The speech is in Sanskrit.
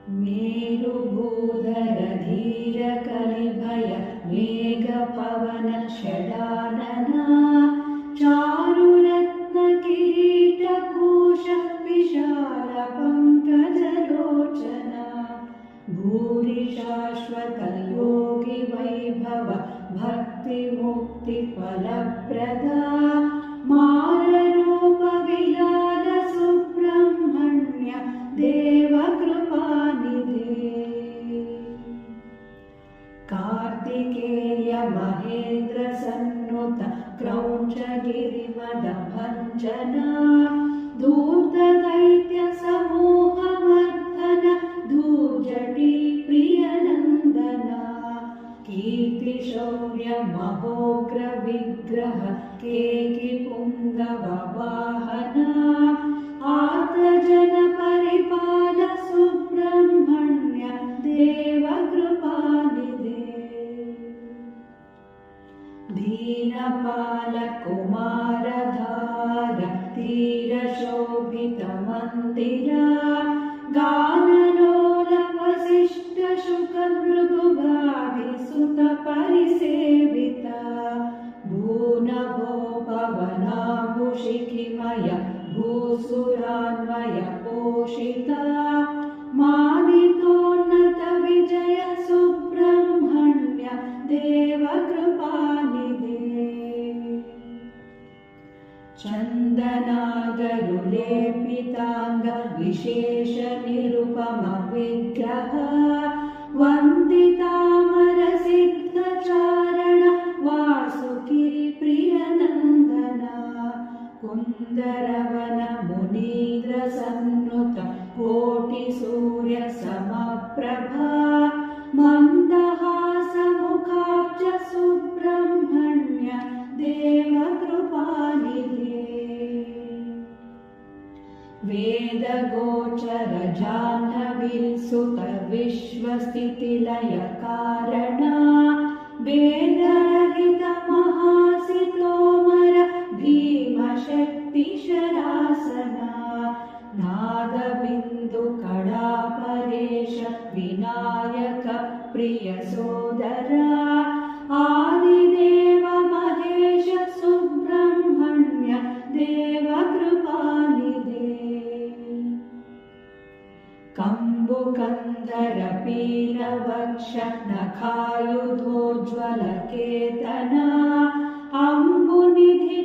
मेरुभूधर धीर कलिभय मेघ पवन षडानना चारुरत्न किरीट भूष विशाल पंकजलोचना भूरि शाश्वत योगी वैभव भक्ति मुक्ति फलप्रदा माररूप विलाल सुब्रह्मण्य देव कृपानिधे कार्तिकेय महेन्द्र सन्नुत क्रौञ्च गिरिमद भञ्जना धूर्त दैत्य समूह मर्दन धूर्जटी प्रियनन्दना कीर्ति शौर्य महोग्र विग्रह केकि पुङ्गव वाहना आर्तजन परिपाल सुब्रह्मण्य देव कृपानिधे दीनपाल कुमारधार तीर शोभित मंदिरा गानलोल वसिष्ठ शुक भृगुगाधि सुत परिसेविता भूनभो पवनाभुशिखिमय भूसुरान्वय पोषिता मानितोन्नत विजय सुब्रह्मण्य देव कृपानिधे चन्दनागरुलेपितांग विशेष निरुपम विग्रह वन्दितामर सिद्धचारण वासुकी प्रियनन्दना कुन्दरवन मुनीन्द्र सन्नुत कोटि सूर्य समप्रभा मन्दहास मुखाब्ज सुब्रह्मण्य देव कृपानिधे वेद गोचर जाह्नवीसुत विश्वस्थितिलय कारणा वेदरहित महासितोमर भीमशक्ति शरासना नादबिन्दु कड़ा परेश विनायक प्रिय सोदरा आदिदेव महेश सुब्रह्मण्य देव कृपानिधे कंबुकंधर पीनवक्ष नखायुधोज्ज्वल केतना अम्बुनिधि